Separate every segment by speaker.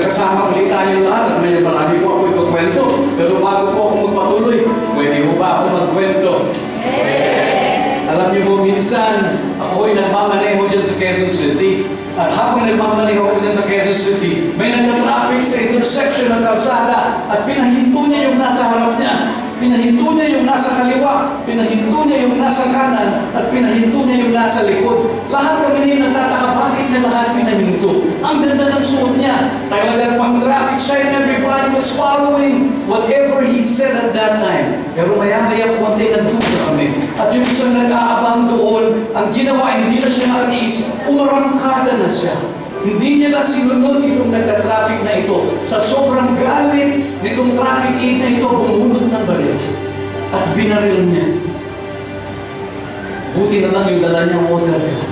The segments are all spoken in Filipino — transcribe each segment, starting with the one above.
Speaker 1: magkasama ulit tayong lahat at may marami po ako ipagkwento. Pero bago po ako magpatuloy, pwede mo ba ako magkwento? Yes! Alam niyo po, minsan, ako'y nagmamaneho dyan sa Quezon City. At habang nagmamaneho ako dyan sa Quezon City, may nagka-traffic sa intersection ng kalsada at pinahinto niya yung nasa harap niya. Pinahinto niya yung nasa kaliwa, pinahinto niya yung nasa kanan, at pinahinto niya yung nasa likod. Lahat kami na nagtataka, bakit niya lahat pinahinto? Ang ganda ng suot niya. Talagang pang traffic sign, everybody was following whatever he said at that time. Pero maya-maya konti nagduda kami. At yung isang nag-aabang doon, ang ginawa, hindi na siya nakatiis, umarangkada na siya. Hindi niya na sinunod itong nagka-traffic na ito. Sa sobrang galit nitong traffic aid na ito, bumunot ng baril. At binaril niya. Buti na lang yung dala niyang water gun.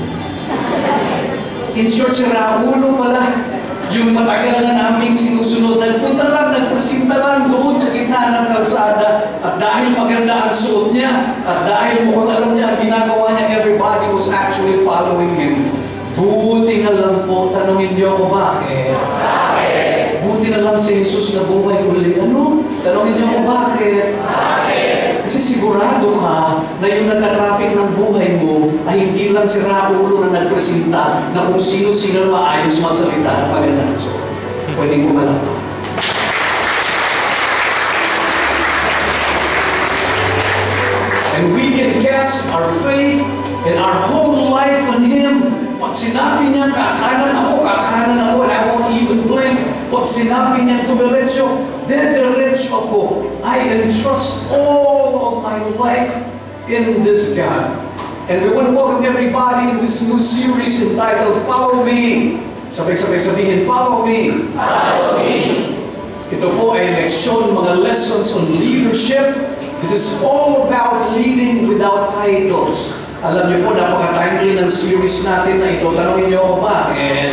Speaker 1: In short, si Raulo pala, yung matagal na naming sinusunod, nagpunta lang, nagpresinta lang doon sa gitna ng kalsada. At dahil maganda ang suot niya, at dahil mukhang alam niya ang ginagawa niya, everybody was actually following him. Buti na lang po, tanongin niyo ako bakit? Bakit? Buti na lang si Jesus na buhay uli. Ano? Tanongin niyo ako bakit? Bakit? Kasi sigurado ka na yung nagka-traffic ng buhay mo ay hindi lang si Raulo na nagpresinta na kung sino-sino na maayos magsalita at magandang so. Pwede mo malapit. And we can cast our faith and our whole life on Him. Pag sinabi niya, kakanan ako, and I won't even blink. Pag sinabi niya, dumiretso, dediretso ako. I entrust all of my life in this God. And we want to welcome everybody in this new series entitled Follow Me. Sabay-sabay sabihin, Follow Me. Follow Me. Ito po ay leksyon, mga lessons on leadership. This is all about leading without titles. Alam niyo po, napaka-timely ng series natin na ito. Tanongin niyo ako bakit?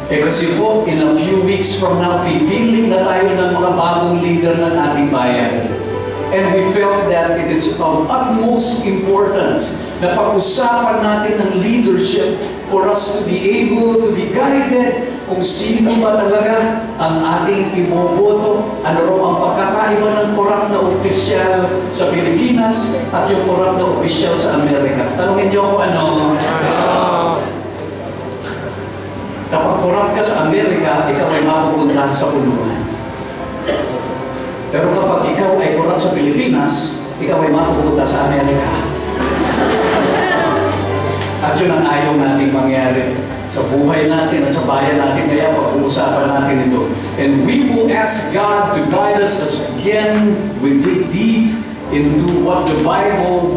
Speaker 1: Eh kasi po, in a few weeks from now, pipiling na tayo ng mga bagong leader ng ating bayan. And we felt that it is of utmost importance na pag-usapan natin ng leadership for us to be able to be guided kung sino ba talaga ang ating iboboto, ano raw ang pagkakaiba ng korap na opisyal sa Pilipinas at yung korap na opisyal sa Amerika. Tanungin niyo ako ano? Kapag korap ka sa Amerika, ikaw ay mapupunta sa kulungan. Pero kapag ikaw ay korap sa Pilipinas, ikaw ay mapupunta sa Amerika. At yun ang ayaw nating mangyari sa buhay natin at sa bayan natin, kaya pag-uusapan natin ito. And we will ask God to guide us as again we dig deep into what the Bible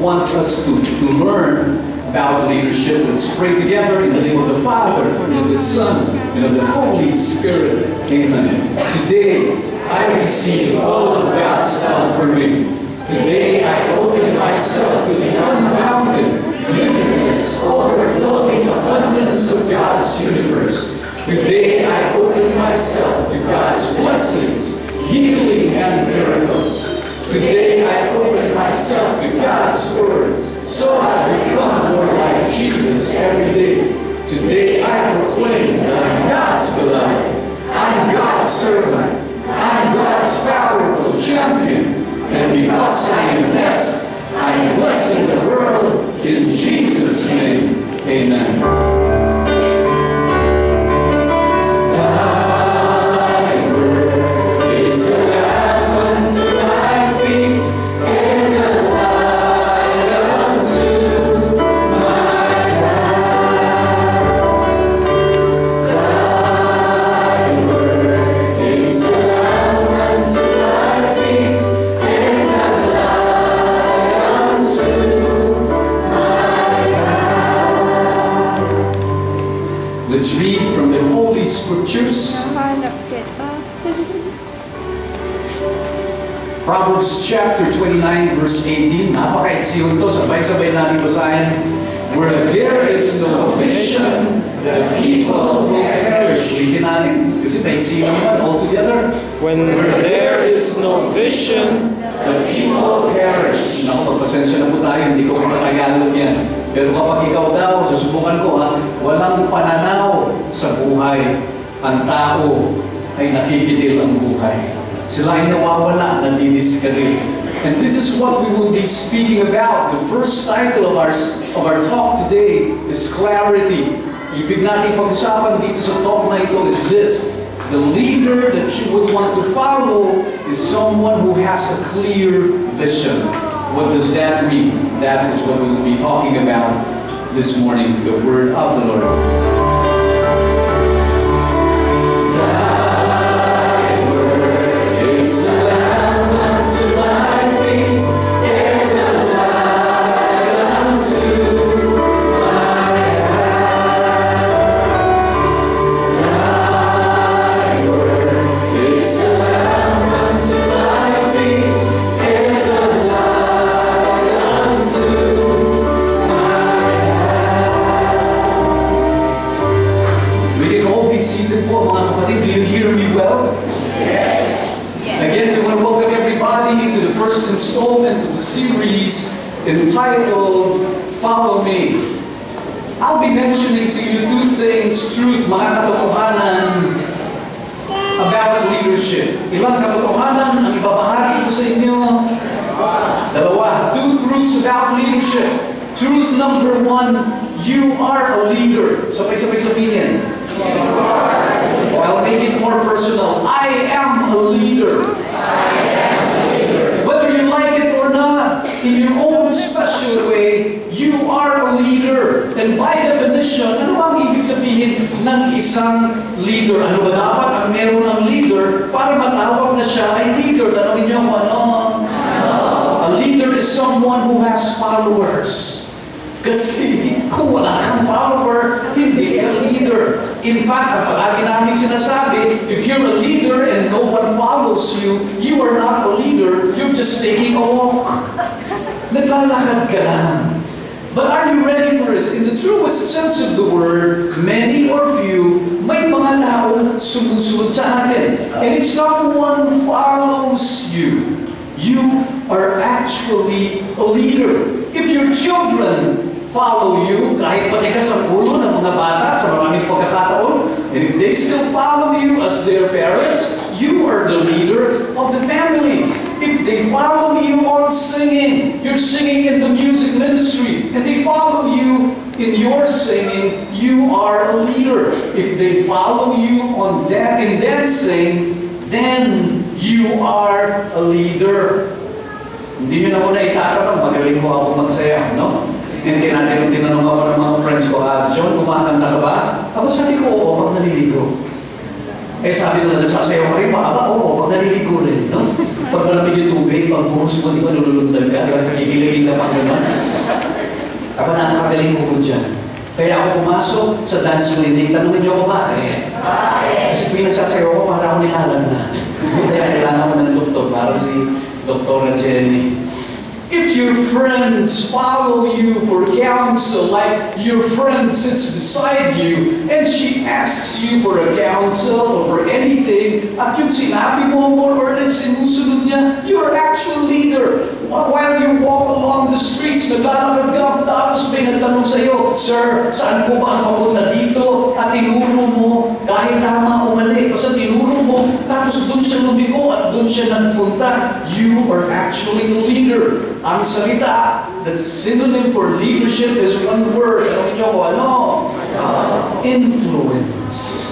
Speaker 1: wants us to learn about leadership. Let's pray together in the name of the Father, and of the Son, and of the Holy Spirit. Amen. Today, I receive all of God's love for me. Today, I open myself to the unbounded, limitless, overflowing abundance of God's universe. Today, I open myself to God's blessings, healing, and miracles. Today, I open myself to God's Word, so I become more like Jesus every day. Today, I proclaim that I'm God's beloved. I'm God's servant. I'm God's powerful champion. And because I am blessed, I am blessing the world in Jesus' name. Amen. Thy word is a lamp unto my feet and a light unto my path. Thy word is a lamp unto my feet and a light unto my path. Let's read from the Holy Scriptures. Proverbs chapter 29 verse 18. Napaka-eksi yun to. Sabay-sabay natin basahin. Where there is no vision, the people will perish. Ulitin natin. Kasi paiksi naman altogether.
Speaker 2: When there is no vision,
Speaker 1: the people perish. Naku, magpasensya na po tayo. Hindi ko matagalog yan. Pero kapag ikaw daw, susubukan ko ha, walang pananaw sa buhay ang tao ay nakikitil ang buhay. Sila ay nawawala, nandidiscourage. And this is what we will be speaking about. The first title of our talk today is clarity. Ibig natin pag-usapan dito sa talk na ito is this: the leader that you would want to follow is someone who has a clear vision. What does that mean? That is what we will be talking about this morning, the word of the Lord. Installment of the series entitled Follow Me. I'll be mentioning to you two things, mga katotohanan about leadership. Ilang katotohanan ang ibabahagi ko sa inyo? Dalawa. Two truths about leadership. Truth number one, you are a leader. Sabay-sabay sabihin. I'll make it more personal. I am a leader. In your own special way, you are a leader. And by definition, ano bang ibig sabihin ng isang leader? Ano ba dapat ang meron ng leader para matawag na siya ay leader? Tanongin niyo kung ano? A leader is someone who has followers. Kasi kung wala kang follower, hindi ka leader. In fact, ang palagi namin sinasabi, if you're a leader and no one follows you, you are not a leader, you're just taking a walk. Naglalakad ka lang. But are you ready for this? In the truest sense of the word, many or few, may mga taong sumusunod sa atin. And if someone follows you, you are actually a leader. If your children follow you, kahit pati ka sa ulo ng mga bata sa maraming pagkakataon, and if they still follow you as their parents, you are the leader of the family. If they follow you on singing, you're singing in the music ministry, and they follow you in your singing, you are a leader. If they follow you in dancing, then you are a leader. Hindi nyo na ko na itatanong, magaling mo ako magsayaw, no? And tinanong ako ng mga friends ko, John, kumakanta ka ba? Ako sabi ko, oo, pag naliligo. Eh sabi nila, nagsasayaw ka rin ba? Aba, oo, pag naliligo rin, no? Pag malamig yung tubig, pag buhos mo, di ba nululundag ka? Kikiligin ka pang naman. Aba, nakakagaling ko dyan. Kaya ako pumasok sa dance clinic, tanongin niyo ako bakit? Kasi pinagsasayaw ko, para ako nilalagnat. Kaya kailangan ko ng doktor, para si Dr. Jenny. If your friends follow you for counsel, like your friend sits beside you and she asks you for a counsel or for anything, at yung sinabi mo more or less sinusunod niya, you are actual leader. While you walk along the streets, naglalakad ka, tapos may nagtanong sa iyo, Sir, saan po ba ang papunta dito? At tinuro mo, kahit tama o mali, basta tinuro mo, tapos doon siya lumigo at doon siya nagpunta, you are actually a leader. Ang salita, the synonym for leadership is one word. Ano niyo ko, ano? Influence.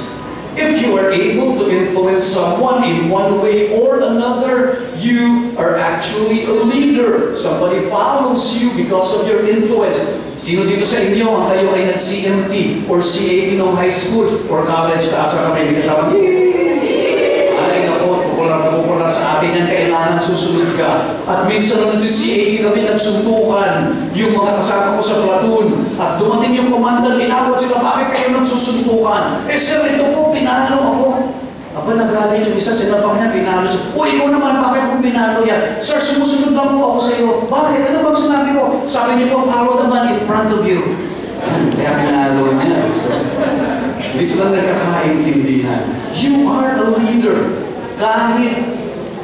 Speaker 1: If you are able to influence someone in one way or another, you are actually a leader. Somebody follows you because of your influence. Sino dito sa inyo ang kayo ay nag-CMT or CAP ng high school or college, taas ka kami, kasama, ay nako, popular sa atin yan, kailangan susunod ka. At minsan nung nag-CAP kami, nagsuntukan yung mga kasama ko sa platoon. At dumating yung commander, inawat sila, bakit kayo nagsusuntukan? Eh sir, ito po, pinalo ako. Aba, nagalit yung isa, sinapak niya, pinalo siya. O, ikaw naman, bakit mo pinalo yan? Sir, sumusunod lang po ako sa iyo. Bakit? Ano bang sinabi ko? Sabi niyo po, follow the man in front of you. Kaya pinalo niya. So, hindi sila nagkakaintindihan. You are a leader. Kahit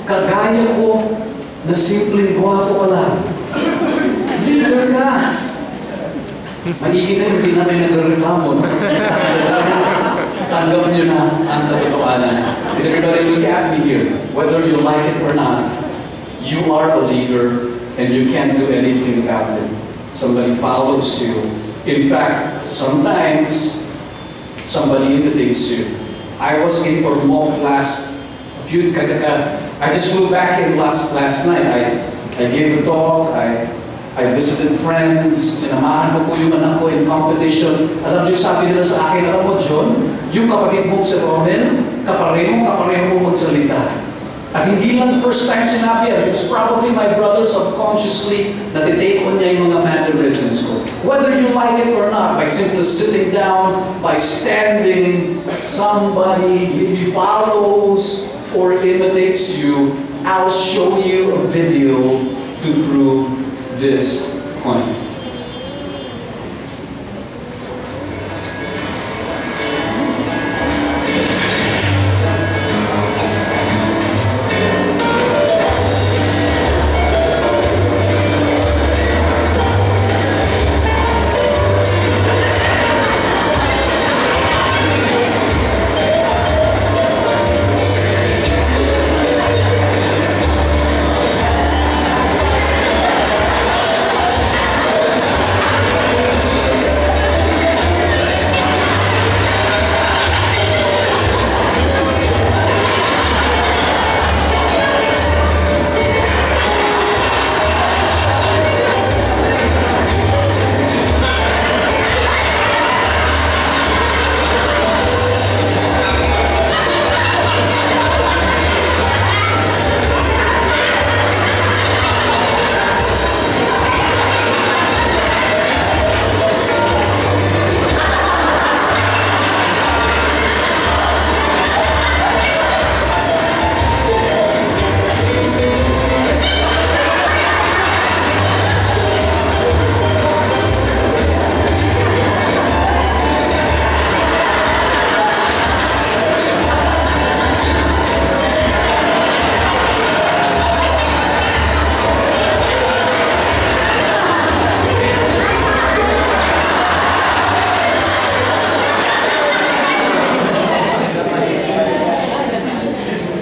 Speaker 1: kagaya ko na simpleng gwapo ka lang. Leader ka. Magiging na hindi namin nagreklamo. Tanggap nyo na ang sa totoanan. And everybody look at me here. Whether you like it or not, you are a leader and you can't do anything about it. Somebody follows you. In fact, sometimes somebody imitates you. I was in Ormoc I just flew back in last night. I gave a talk. I visited friends. Sinamahan ko po yung anak ko in competition. Alam niyo, sabi nila sa akin, alam mo, John, yung kapatid mong si Rommel, kapareho mo magsalita. At hindi lang first time sinabi yan, because probably my brother subconsciously natitake on niya yung mga mannerisms ko. Whether you like it or not, by simply sitting down, by standing, somebody maybe follows or imitates you, I'll show you a video to prove this point.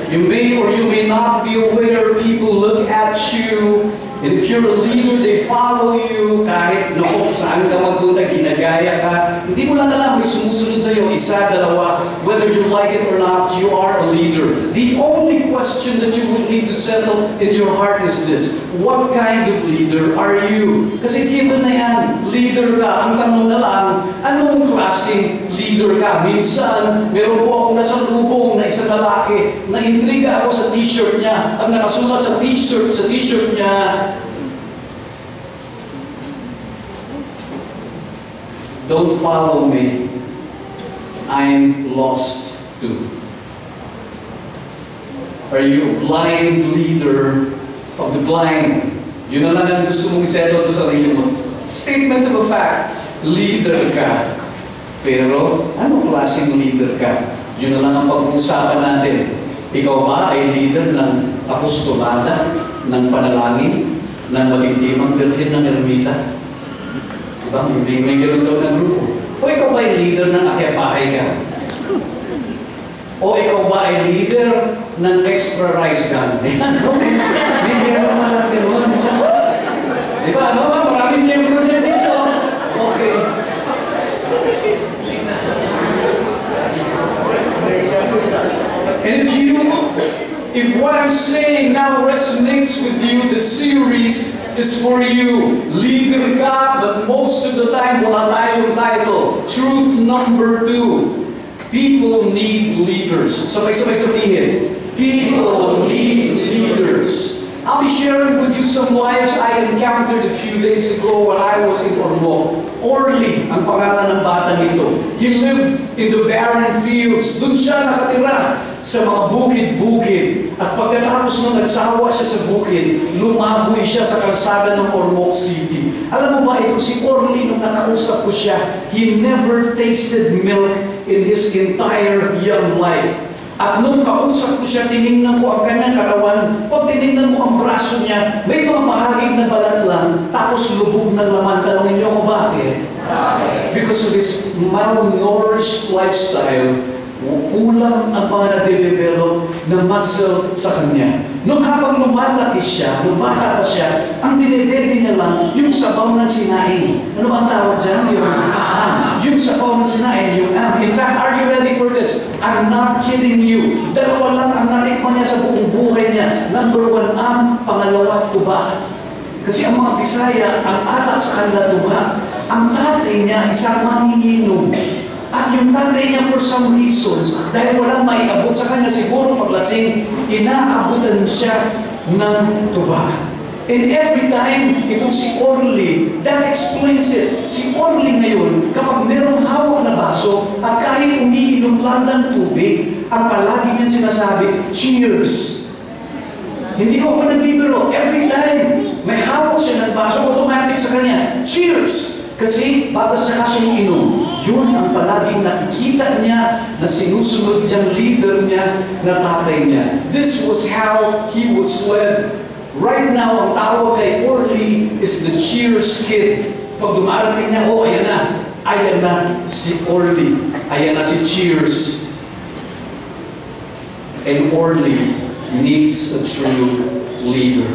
Speaker 1: You may or you may not be aware, people look at you, and if you're a leader, they follow you. Kahit naku, saan ka magpunta, ginagaya ka. Hindi mo lang alam, may sumusunod sa'yo, isa, dalawa. Whether you like it or not, you are a leader. The only question that you will need to settle in your heart is this: what kind of leader are you? Kasi given na yan, leader ka. Ang tanong na lang, anong klaseng leader ka? Minsan, meron po akong nasalubong na isang lalaki, na-intriga ako sa t-shirt niya. Ang nakasulat sa t-shirt niya, "Don't follow me, I'm lost too." Are you a blind leader of the blind? Yun na lang ang gusto mong isettle sa sarili mo. Statement of a fact, leader ka. Pero, anong klaseng leader ka? Yun na lang ang pag-uusapan natin. Ikaw ba ay leader ng apostolada, ng panalangin, ng malintimang birhen ng ermita? Diba? May gano'n daw na grupo. O ikaw ba ay leader ng akyapahay ka? O ikaw ba ay leader ng extra rice gun? May gano'n naman gano'n. Diba? Ano ba? Maraming miyembro din dito. Okay. And if what I'm saying now resonates with you, the series is for you. Leader ka, but most of the time wala tayong title. Truth number 2. People need leaders. Sabay-sabay sabihin. People need leaders. I'll be sharing with you some lives I encountered a few days ago when I was in Ormoc. Orly, ang pangalan ng batang ito. He lived in the barren fields. Doon siya nakatira sa mga bukid-bukid. At pagkatapos nung nagsawa siya sa bukid, lumaboy siya sa kalsada ng Ormoc City. Alam mo ba, ito si Orly, nung nakausap ko siya, he never tasted milk in his entire young life. At nung kausap ko siya, tinignan ko ang kanyang katawan. Pag tinignan mo ang braso niya, may mga bahaging na balat lang, tapos lubog ng laman. Talangin niyo ako bakit? Because of his malnourished lifestyle, kulang ang mga nade-develop na muscle sa kanya. Nung habang lumalaki siya, nung bata pa siya, ang dinedede niya lang yung sabaw ng sinaing. Ano ba ang tawag dyan? Yung sabaw ng sinaing, yung am. In fact, are you ready for this? I'm not kidding you. Dalawa lang ang natikman niya sa buong buhay niya. Number 1, am. Pangalawa, tuba. Kasi ang mga Bisaya, ang alak sa kanila tuba. Ang tatay niya, isang manginginom. At yung tatay niya for some reasons, dahil walang maiabot sa kanya, siguro paglasing, inaabutan siya ng tuba. And every time, itong si Orly, that explains it. Si Orly ngayon, kapag merong hawak na baso, at kahit umiinom lang ng tubig, ang palagi niyang sinasabi, cheers! Hindi ko pa nagbibiro. Every time, may hawak siya ng baso, automatic sa kanya, cheers! Kasi batas na siya inom, yun ang palaging nakikita niya na sinusunod niyang leader niya na tatay niya. This was how he was led. Right now, ang tawag kay Orly is the Cheers Kid. Pag dumarating niya, oh, ayan na si Orly, ayan na si Cheers. And Orly needs a true leader.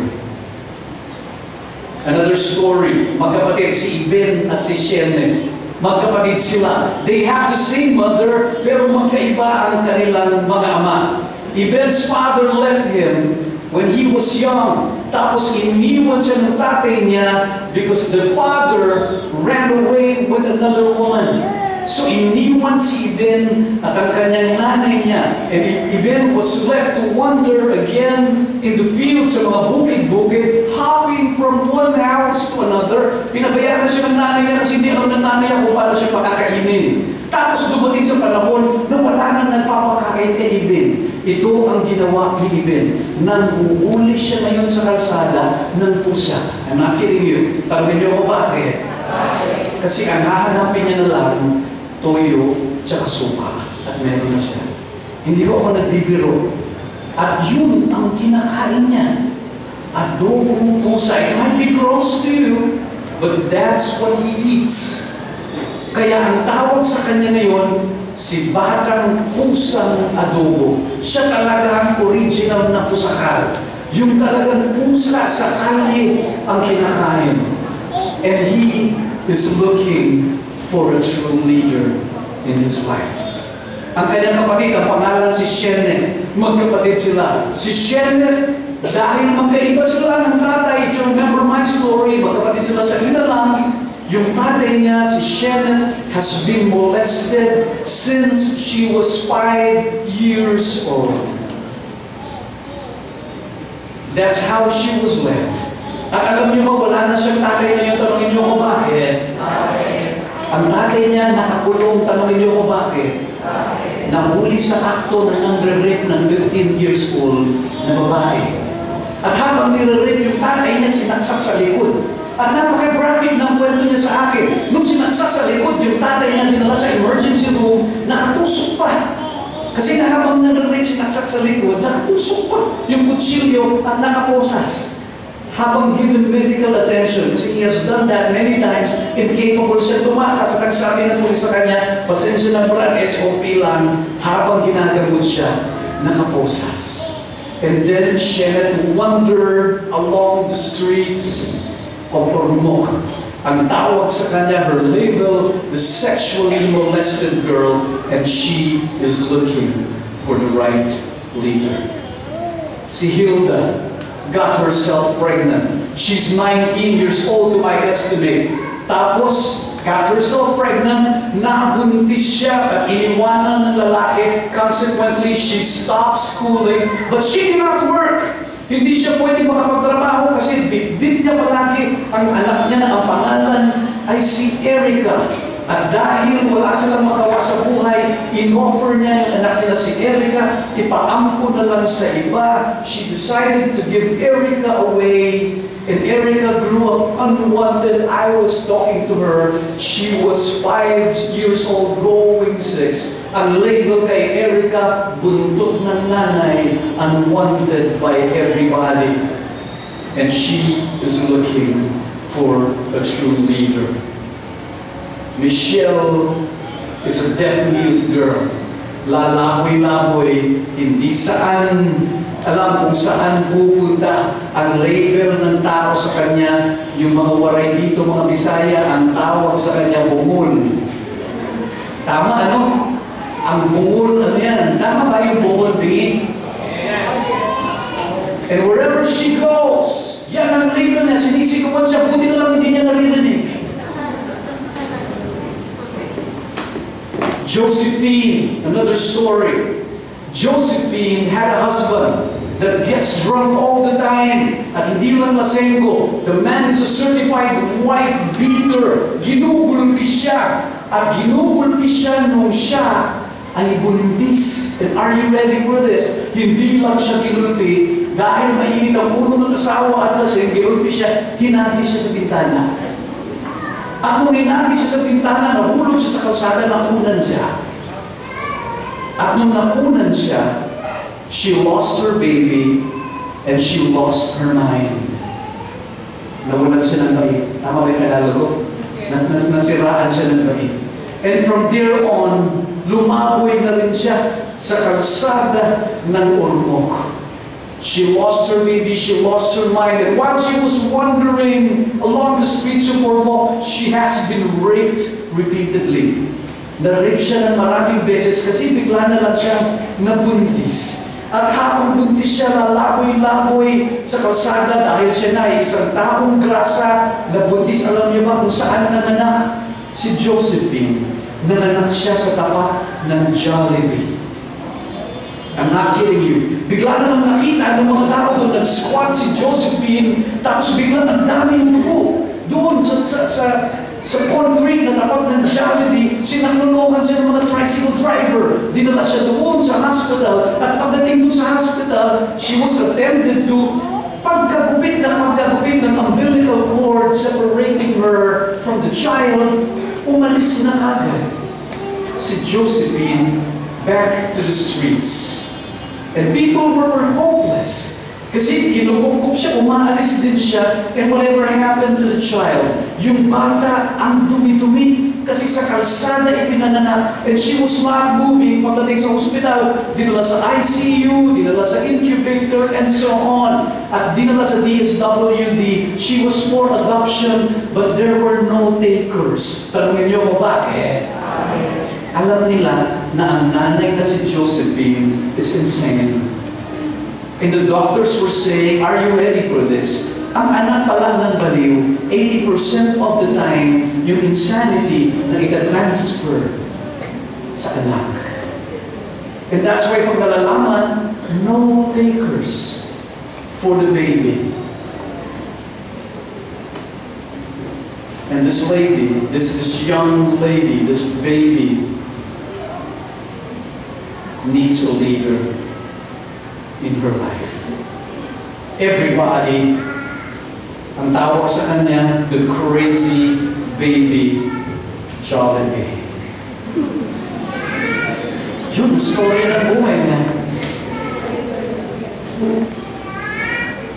Speaker 1: Another story, magkapatid si Iben at si Shenef. Magkapatid sila. They have the same mother, pero magkaiba ang kanilang mga ama. Iben's father left him when he was young. Tapos iniwan siya ng tatay niya because the father ran away with another woman. So iniwan si Iben at ang kanyang nanay niya. And Iben was left to wander again in the fields sa mga bukid-bukid, hopping from one house to another. Pinabayaan na siya ng nanay niya kasi hindi alam ng nanay niya kung paano siya pakakainin. Tapos dumating sa panahon na wala nang nagpapakain kay Iben. Ito ang ginawa ni Iben. Nanguhuli siya ngayon sa kalsada ng pusa. I'm not kidding you. Tanungin niyo ako bakit? Kasi ang hahanapin niya na lang toyo, tsaka suka, at meron na siya. Hindi ko ako nagbibiro. At yun ang kinakain niya. Adobong pusa. It might be gross to you, but that's what he eats. Kaya ang tawag sa kanya ngayon, si Batang Pusang Adobo. Siya talaga ang original na pusakal. Yung talagang pusa sa kalye ang kinakain. And he is looking for a true leader in his life. Ang kanyang kapatid, ang pangalan si Shenef. Magkapatid sila. Si Shenef, dahil magkaiba sila ng tatay, if you remember my story, magkapatid sila sa inalang, yung tatay niya, si Shenef, has been molested since she was 5 years old. That's how she was led. At alam niyo ba, wala na siyang tatay na yung tanongin niyo ko bakit? Ang tatay niya nakakulong, tanongin niyo ko bakit? Nahuli sa akto na nangre-rape ng 15 years old na babae. At habang nire-rape yung tatay niya, sinaksak sa likod. At napaka-graphic ng kwento niya sa akin. Nung sinaksak sa likod, yung tatay niya dinala sa emergency room, nakatusok pa. Kasi na habang nire-rape, sinaksak sa likod, nakatusok pa yung kutsilyo at nakaposas. Habang given medical attention, kasi he has done that many times, incapable siya tumakas at nagsabi ng pulis sa kanya, pasensya na brad, SOP lang, habang ginagamot siya, nakaposas. And then Shenef wandered along the streets of Ormoc. Ang tawag sa kanya, her label, the sexually molested girl, and she is looking for the right leader. Si Hilda got herself pregnant. She's 19 years old to my estimate. Tapos, got herself pregnant, nabuntis siya at iniwanan ng lalaki. Consequently, she stopped schooling, but she cannot work. Hindi siya pwede makapagtrabaho kasi bit niya palagi ang anak niya na ang pangalan ay si Erica. At dahil wala silang magawa sa buhay, in-offer niya yung anak nila si Erica, ipaampo na lang sa iba. She decided to give Erica away, and Erica grew up unwanted. I was talking to her. She was 5 years old, going 6. Ang label kay Erica, buntot ng nanay, unwanted by everybody. And she is looking for a true leader. Michelle is a deaf-mute girl. lalaboy-laboy, hindi alam kung saan pupunta ang label ng tao sa kanya. Yung mga waray dito, mga Bisaya, ang tawag sa kanya bungol. Tama, ano? Ang bungol, ano yan? Tama ba yung bungol, Bingi? And wherever she goes, yan ang label niya, sinisikupan siya, buti na lang hindi niya naririnig. Josephine, another story. Josephine had a husband that gets drunk all the time at hindi lang lasenggo. The man is a certified wife beater. Ginugulpi siya. At ginugulpi siya nung siya ay buntis. And are you ready for this? Hindi lang siya ginulpi. Dahil mainit ang ulo ng asawa at laseng, ginulpi siya, hinabi siya sa bintana. At nung hinabi siya sa bintana, nahulog siya sa kalsada, nakunan siya. At nung nakunan siya, she lost her baby and she lost her mind. Nawalan siya ng bait. Tama ba yung Tagalog ko? Nasiraan siya ng bait. And from there on, lumaboy na rin siya sa kalsada ng Ormoc. She lost her baby, she lost her mind, and while she was wandering along the streets of Ormoc, she has been raped repeatedly. Na-rape siya ng maraming beses kasi bigla na lang siya nabuntis. At habang buntis siya, lalaboy-laboy sa kalsada dahil siya na ay isang taong grasa na buntis. Alam niyo ba kung saan nanganak? Si Josephine. Nanganak siya sa tapat ng Jollibee. I'm not kidding you. Bigla na lang nakita ng mga tao doon, nag-squat si Josephine, tapos bigla ang daming dugo. Doon sa concrete na tapat ng Jollibee, sinaknolokan siya ng mga tricycle driver. Dinala siya doon sa hospital, at pagdating doon sa hospital, she was attended to pagkagupit ng umbilical cord separating her from the child. Umalis na kagad si Josephine back to the streets. And people were hopeless. Kasi kinugupkup siya, umaalis din siya, and whatever happened to the child, yung bata ang dumi-dumi kasi sa kalsada ipinanganak, and she was not moving. Pagdating sa ospital, dinala sa ICU, dinala sa incubator, and so on. At dinala sa DSWD, she was for adoption, but there were no takers. Tanungin niyo ko bakit? Alam nila na ang nanay na si Josephine is insane. And the doctors were saying, are you ready for this? Ang anak pa lang ng baliw, 80% of the time, yung insanity na ika-transfer sa anak. And that's why pag nalalaman, no takers for the baby. And this lady, this young lady, this baby, needs a leader in her life. Everybody, ang tawag sa kanya, the crazy baby Jollibee. Yun ang story ng buhay niya.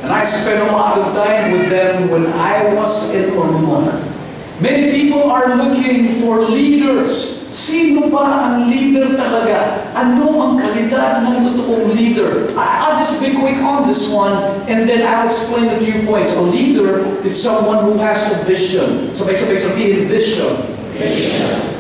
Speaker 1: And I spent a lot of time with them when I was in Ormoc. Many people are looking for leaders. Sino ba ang leader talaga? Ano ang kalidad ng totoong leader? I'll just be quick on this one, and then I'll explain a few points. A leader is someone who has a vision. Sabay-sabay sabihin, vision. Vision.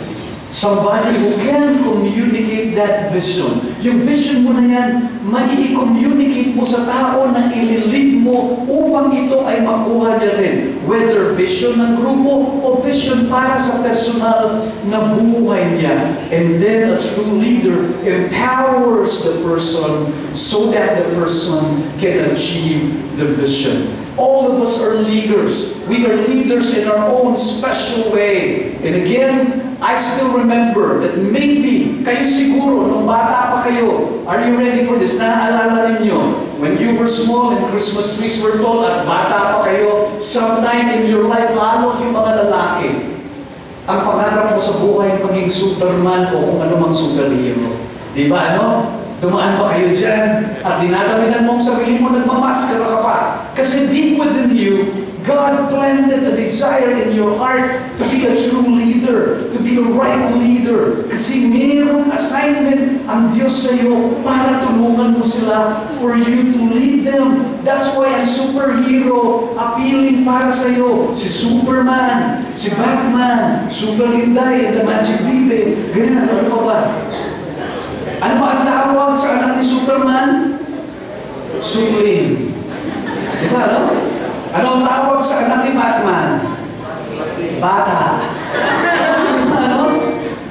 Speaker 1: Somebody who can communicate that vision. Yung vision mo na yan, mai-communicate mo sa tao na ililid mo upang ito ay makuha niya rin. Whether vision ng grupo o vision para sa personal na buhay niya. And then a true leader empowers the person so that the person can achieve the vision. All of us are leaders. We are leaders in our own special way. And again, I still remember that maybe kayo siguro nung bata pa kayo, are you ready for this? Naaalala ninyo, when you were small and Christmas trees were tall at bata pa kayo, sometime in your life, lalo yung mga lalaki, ang pangarap mo sa buhay maging Superman o kung ano mang superhero. Di ba ano? Dumaan ba kayo dyan at dinadamitan mo ang sarili mo, nagmamaskara ka pa? Kasi deep within you, God planted a desire in your heart to be a true leader, to be a right leader. Kasi mayroong assignment ang Diyos sa iyo para tulungan mo sila, for you to lead them. That's why ang superhero appealing para sa iyo. Si Superman, si Batman, Super Inday, the Magic Baby. Ganyan, ano pa ba? Ano ba ang tawag sa anak ni Superman? Supling. Di ba, no? Ano ang tawag sa anak ni Batman? Bata. Ano?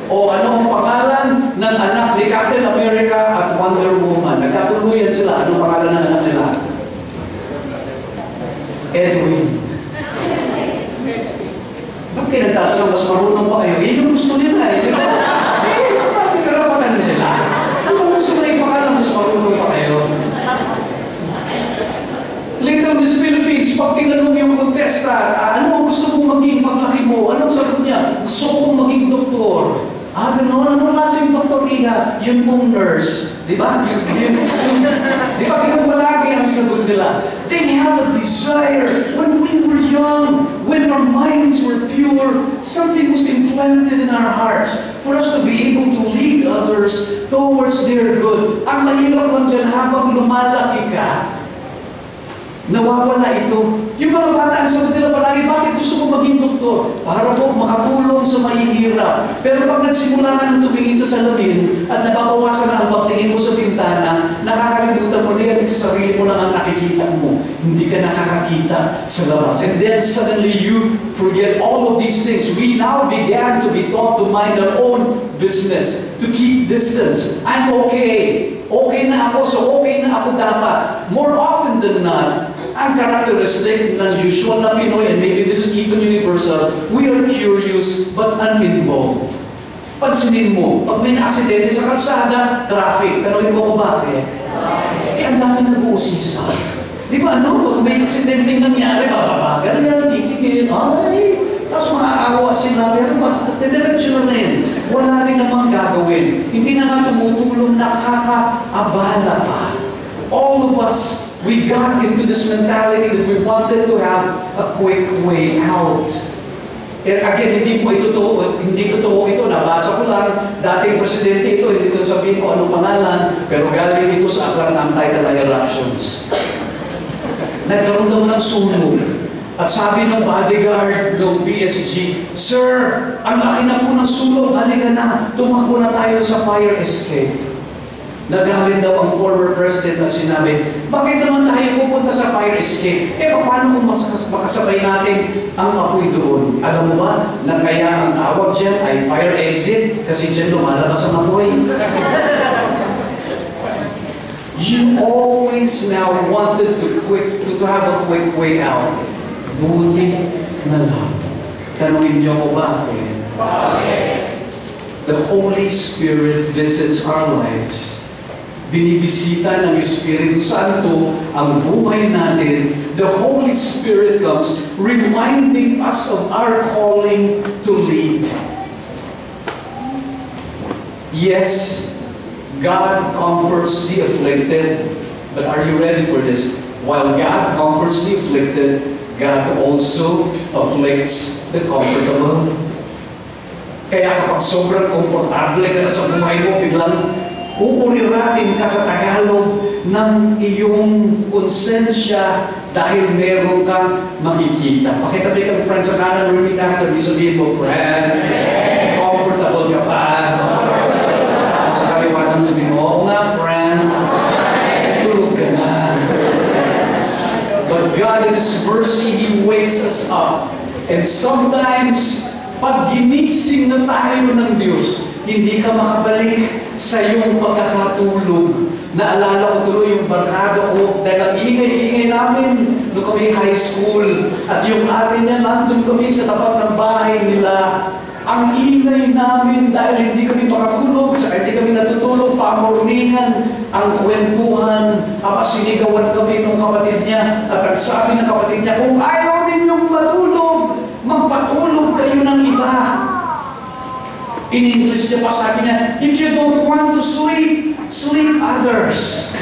Speaker 1: O ano ang pangalan ng anak ni Captain America at Wonder Woman? Nagkatuluyan sila. Anong pangalan ng anak nila? Edwin. Ba't kayo nagtatanong, mas marunong pa kayo? Yun yung gusto nila eh. Di ba? May karapatan na sila. Ano gusto na yung pangalan, mas marunong pa kayo? Little Miss Philippines, pag tinanong yung contestant, ano ang gusto mong maging paglaki mo? Anong sagot niya? Gusto kong maging doktor. Gano'n? Anong klase yung doktor niya? Yung pong nurse. Di ba? Di ba ganun palagi ang sagot nila? They have a desire. When we were young, when our minds were pure, something was implanted in our hearts for us to be able to lead others towards their good. Ang mahirap lang dyan, habang lumalaki ka, nawawala ito. Yung mga bata, ang sagot nila palagi, bakit gusto mo maging doktor? Para po makatulong sa mahihirap. Pero pag nagsimula ka ng tumingin sa salamin at nababawasan na ang pagtingin mo sa bintana, nakakalimutan mo na yan sa sarili mo lang ang nakikita mo. Hindi ka nakakakita sa labas. And then suddenly you forget all of these things. We now began to be taught to mind our own business, to keep distance. I'm okay. Okay na ako, so okay na ako dapat. More often than not, ang characteristic ng usual na Pinoy, and maybe this is even universal, we are curious but uninvolved. Pansinin mo, pag may na-aksidente sa kalsada, traffic, tanongin mo ko bakit? Ang dami nag-uusisa. Di ba ano, pag may aksidente nangyari, mababagal yan, titigil, tapos maaawa sila, pero diretso na yun. Wala rin namang gagawin. Hindi naman tumutulong, nakakaabala pa. All of us, we got into this mentality that we wanted to have a quick way out. And again, hindi totoo ito. Nabasa ko lang, dating presidente ito, hindi ko sabihin ko anong pangalan, pero galing ito sa aklat ng tidal eruptions. Nagkaroon daw ng sunog. At sabi ng bodyguard ng PSG, Sir, ang laki na po ng sunog, halika na, tumakbo na tayo sa fire escape. Nagalit daw ang former president at sinabi, bakit naman tayo pupunta sa fire escape? Paano kung makasabay natin ang apoy doon? Alam mo ba, na kaya ang tawag dyan ay fire exit kasi dyan lumalabas ang apoy? You always now wanted to have a quick way out. Buti na lang. Tanungin niyo ko bakit? The Holy Spirit visits our lives. Binibisita ng Espiritu Santo ang buhay natin. The Holy Spirit comes reminding us of our calling to lead. Yes, God comforts the afflicted. But are you ready for this? While God comforts the afflicted, God also afflicts the comfortable. Kaya kapag sobrang komportable ka na sa buhay mo, biglang uuriratin ka sa Tagalog ng iyong konsensya dahil meron kang makikita. Pakitabi kang friend sa kanan, repeat after me, sabihin mo, friend, comfortable ka pa? Sa kaliwanan, sabihin mo, oo nga, friend, tulog ka na. But God in His mercy, He wakes us up. And sometimes, pag ginising na tayo ng Diyos, hindi ka makabalik sa iyong pagkakatulog. Naalala ko tuloy yung barkada ko dahil ang ingay-ingay namin nung kami high school. At yung ate niya, nandun kami sa tapat ng bahay nila. Ang ingay namin dahil hindi kami makatulog, saka hindi kami natutulog, pamorningan, ang kwentuhan, sinigawan kami ng kapatid niya. At sabi ng kapatid niya, kung ayaw ninyong matulog, magpatulog kayo ng iba. In English niya pa sabi niya, if you don't want to sleep, sleep others.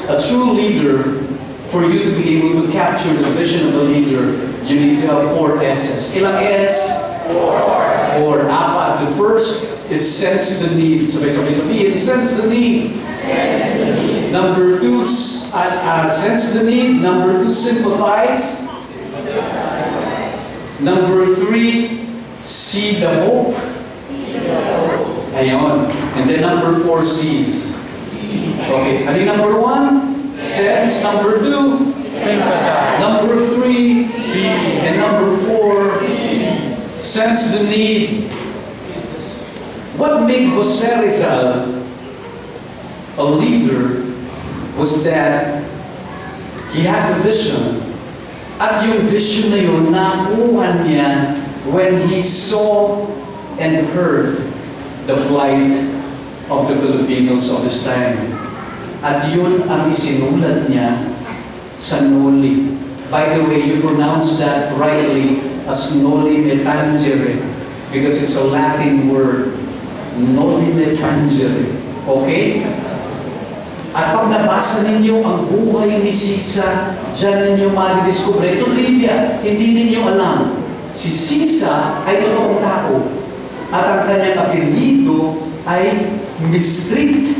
Speaker 1: A true leader, for you to be able to capture the vision of a leader, you need to have 4 S's. Ilang S? 4. Apat. The first is sense the need. Sabay-sabay-sabihin, sense the need. Number 2, sense the need. Number 2, sympathize. Number 3, see the hope. Ayon. And then number 4, seize. Okay. Ano yung number 1? Sense. Number 2, sympathize. Number 3, see. And number 4, sense the need. What made Jose Rizal a leader was that he had a vision. At yung vision na yun, nakuha niya when he saw and heard the plight of the Filipinos of his time. At yun ang isinulat niya sa Noli. By the way, you pronounce that rightly as Noli Me Tangere because it's a Latin word. Noli Me Tangere. Okay? At pag nabasa ninyo ang buhay ni Sisa, dyan ninyo madidiscover. Ito trivia, hindi ninyo alam. Si Sisa ay totoong tao. At ang kanyang apelyido ay Mistreat.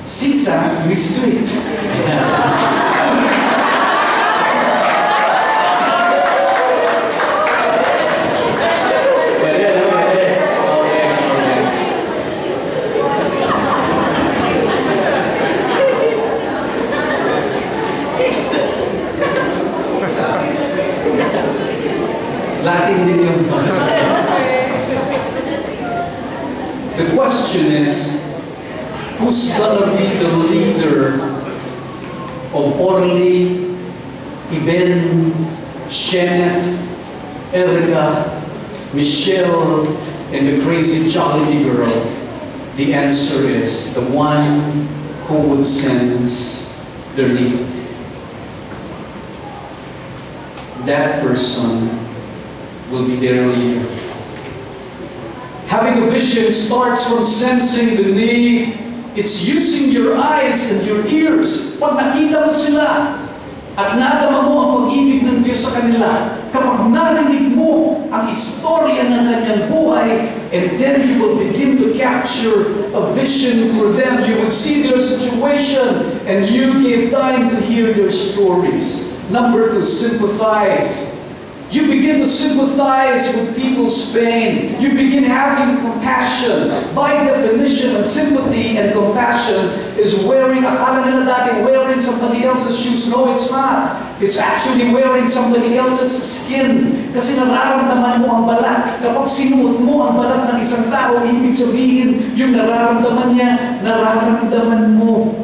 Speaker 1: Sisa, Mistreat. Latin din yung The question is, who's gonna be the leader of Orly, Iben, Sheneth, Erica, Michelle, and the crazy Jollibee girl? The answer is the one who would sense their need. That person will be their leader. Having a vision starts from sensing the need. It's using your eyes and your ears. Pag nakita mo sila at nadama mo ang pag-ibig ng Diyos sa kanila, kapag narinig mo ang istorya ng kanyang buhay, and then you will begin to capture a vision for them. You would see their situation and you give time to hear their stories. Number 2, sympathize. You begin to sympathize with people's pain. You begin having compassion. By definition, sympathy and compassion is wearing, akala nila dati, wearing somebody else's shoes. No, it's not. It's actually wearing somebody else's skin. Kasi nararamdaman mo ang balat. Kapag sinuot mo ang balat ng isang tao, ibig sabihin, yung nararamdaman niya, nararamdaman mo.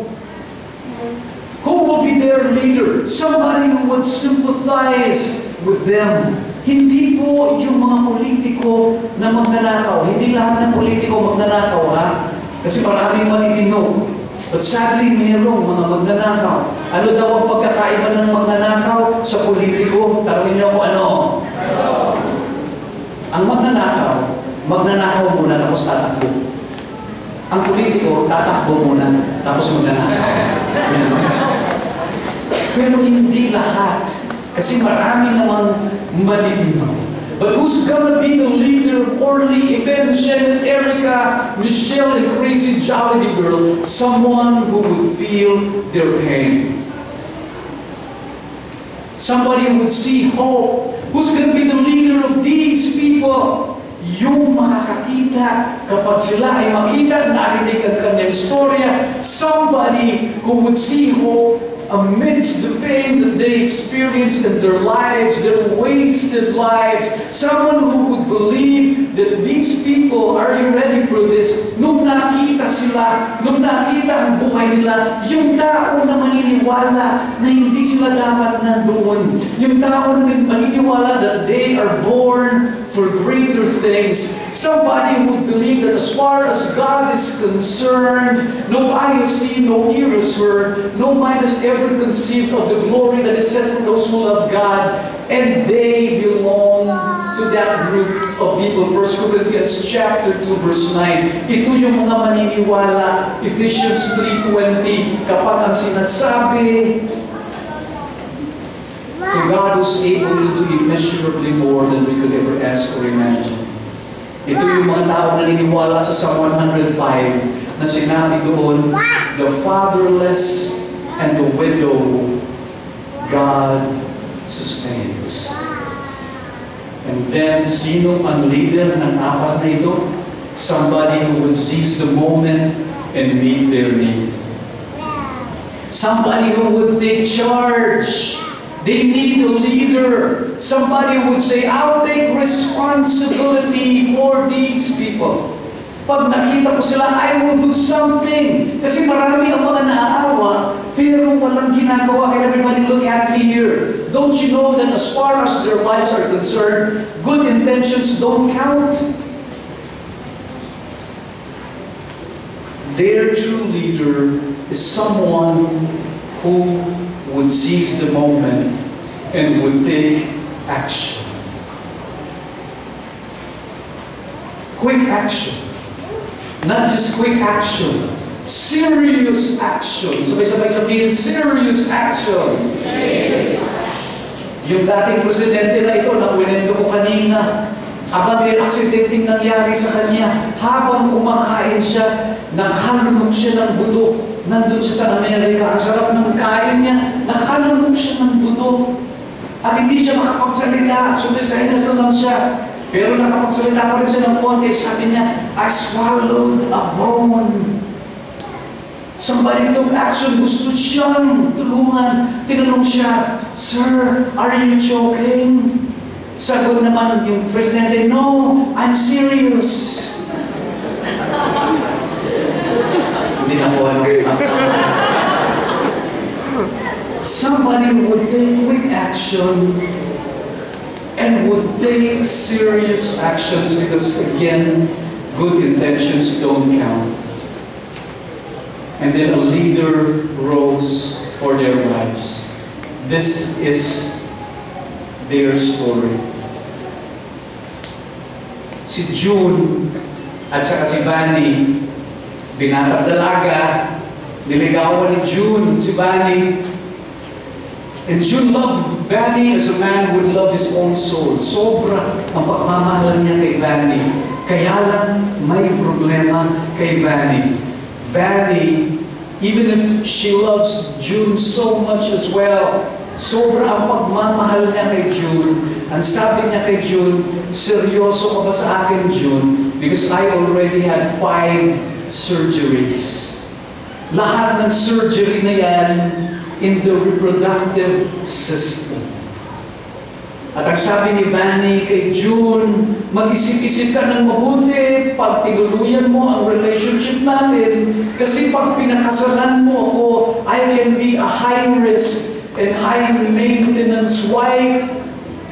Speaker 1: Who will be their leader? Somebody who would sympathize with them. Hindi po yung mga politiko na magnanakaw. Hindi lahat ng politiko magnanakaw, ha? Kasi maraming matitino. But sadly, mayroong mga magnanakaw. Ano daw ang pagkakaiba ng magnanakaw sa politiko? Tanungin niyo ako ano? Ang magnanakaw muna tapos tatakbo. Ang politiko, tatakbo muna tapos magnanakaw. Pero hindi lahat. Kasi marami namang matitino. But who's gonna be the leader of Orly, Iben, Sheneth, Erica, Michelle, and crazy Jollibee girl? Someone who would feel their pain. Somebody who would see hope. Who's gonna be the leader of these people? Yung makakakita kapag sila ay makita, narinig ang kanyang storya. Somebody who would see hope amidst the pain that they experienced in their lives, their wasted lives. Someone who would believe that these people, are you ready for this? Nung nakita sila, nung nakita ang buhay nila, yung tao na maniniwala na hindi sila dapat nandoon. Yung tao na maniniwala that they are born for greater things. Somebody who would believe that as far as God is concerned, no eye has seen, no ear has heard, no mind has ever conceived of the glory that is set for those who love God, and they belong to that group of people. 1 Corinthians chapter 2, verse 9. Ito yung mga maniniwala. Ephesians 3:20. Kapag ang sinasabi, to God who's able to do immeasurably more than we could ever ask or imagine. Ito yung mga tao na naniniwala sa Psalm 105 na sinabi doon, the fatherless and the widow, God sustains. And then, sino ang leader ng apat na ito? Somebody who would seize the moment and meet their need. Somebody who would take charge. They need a leader. Somebody would say, I'll take responsibility for these people. Pag nakita ko sila, I will do something. Kasi marami ang mga naaawa, pero walang ginagawa. Can everybody look at me here? Don't you know that as far as their lives are concerned, good intentions don't count? Their true leader is someone who would seize the moment and would take action. Quick action. Not just quick action. Serious action. Sabay-sabay sabihin, serious action. Yung dating presidente na ito, na kwento ko kanina, habang may aksidenteng nangyari sa kanya, habang kumakain siya, naghalunok siya ng buto. Nandun siya sa Amerika, ang sarap ng kain niya, naghalunok siya ng buto. At hindi siya makapagsalita, sumisahinas naman siya. Pero nakapagsalita pa rin siya ng konti, sabi niya, I swallowed a bone. Somebody took action, gusto siyang tulungan. Tinanong siya, Sir, are you joking? Sagot naman yung presidente, no, I'm serious. Hindi na po ano. Somebody would take quick action and would take serious actions because, again, good intentions don't count. And then a leader rose for their lives. This is their story. Si June at saka si Vanny, binatang dalaga, niligawan ni June si Vanny. And June loved Vanny as a man would love his own soul. Sobra ang pagmamahal niya kay Vanny. Kaya lang may problema kay Vanny. Vanny, even if she loves June so much as well, sobra ang pagmamahal niya kay June. Ang sabi niya kay June, seryoso ka ba sa akin, June? Because I already had 5 surgeries. Lahat ng surgery na yan in the reproductive system. At ang sabi ni Vanny kay June, mag-isip-isip ka ng mabuti pag tinuluyan mo ang relationship natin kasi pag pinakasalan mo ako, I can be a high-risk and high-maintenance wife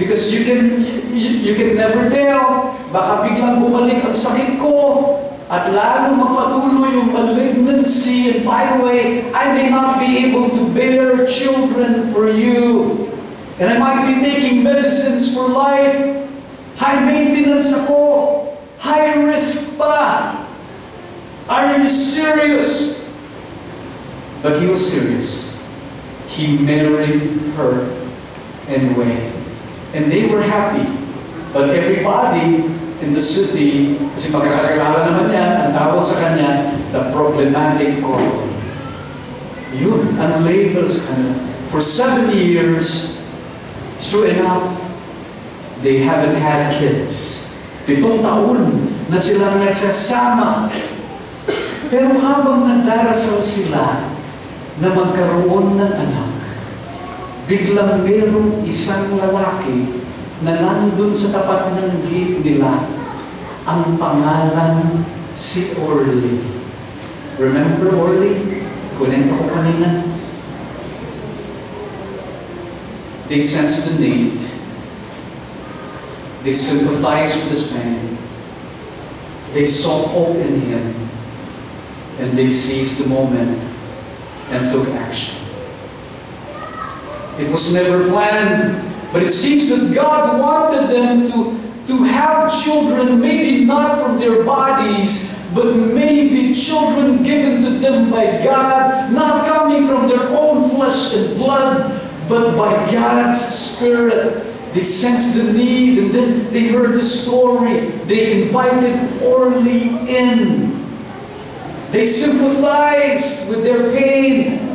Speaker 1: because you can never tell. Baka biglang bumalik ang sakit ko at lalo magpatuloy yung malignancy. And by the way, I may not be able to bear children for you. And I might be taking medicines for life. High maintenance ako. High risk pa. Are you serious? But he was serious. He married her anyway. And they were happy. But everybody in the city, kasi pagkakakilala naman yan, ang tawag sa kanya, the problematic couple. Yun, ang label sa kanya. For 7 years, true enough, they haven't had kids. 7 taon na silang nagsasama. Pero habang nagdarasal sila na magkaroon ng anak, biglang merong isang lalaki na nandun sa tapat ng gate nila. Ang pangalan si Orly. Remember Orly? Kunento ko kanina. They sensed the need. They sympathized with this man. They saw hope in him. And they seized the moment and took action. It was never planned, but it seems that God wanted them to to have children, maybe not from their bodies, but maybe children given to them by God, not coming from their own flesh and blood, but by God's Spirit. They sensed the need, and then they heard the story. They invited Orly in. They sympathized with their pain.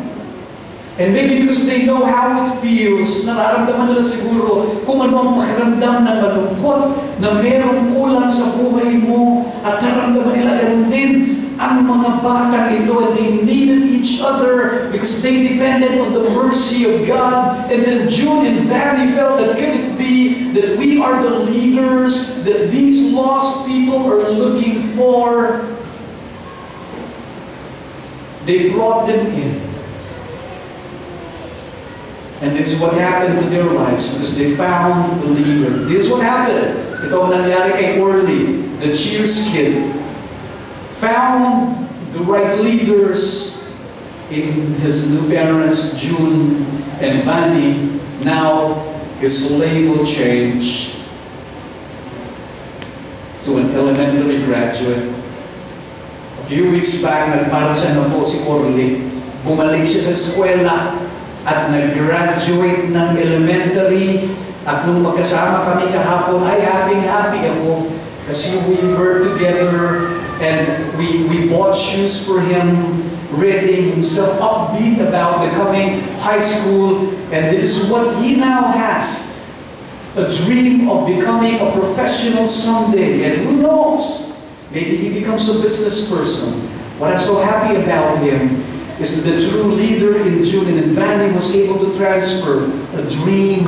Speaker 1: And maybe because they know how it feels, nararamdaman nila siguro kung ano ang pakiramdam ng malungkot na merong kulang sa buhay mo. At nararamdaman nila ganun din ang mga batang ito, and they needed each other because they depended on the mercy of God. And then June and Vanny felt that could it be that we are the leaders that these lost people are looking for? They brought them in. And this is what happened to their lives because they found the leader. This is what happened. Ito ang nangyari kay Orly, the Cheers kid. Found the right leaders in his new parents, June and Vanny. Now his label changed to an elementary graduate. A few weeks back, nagparang siya na po si Orly. Bumalik siya sa eskwela at nag-graduate ng elementary. At nung magkasama kami kahapon, ay happy ako kasi we were together and we bought shoes for him, readying himself upbeat about the coming high school. And this is what he now has, a dream of becoming a professional someday. And who knows, maybe he becomes a business person. What I'm so happy about him is that the true leader in June and Vanny was able to transfer a dream.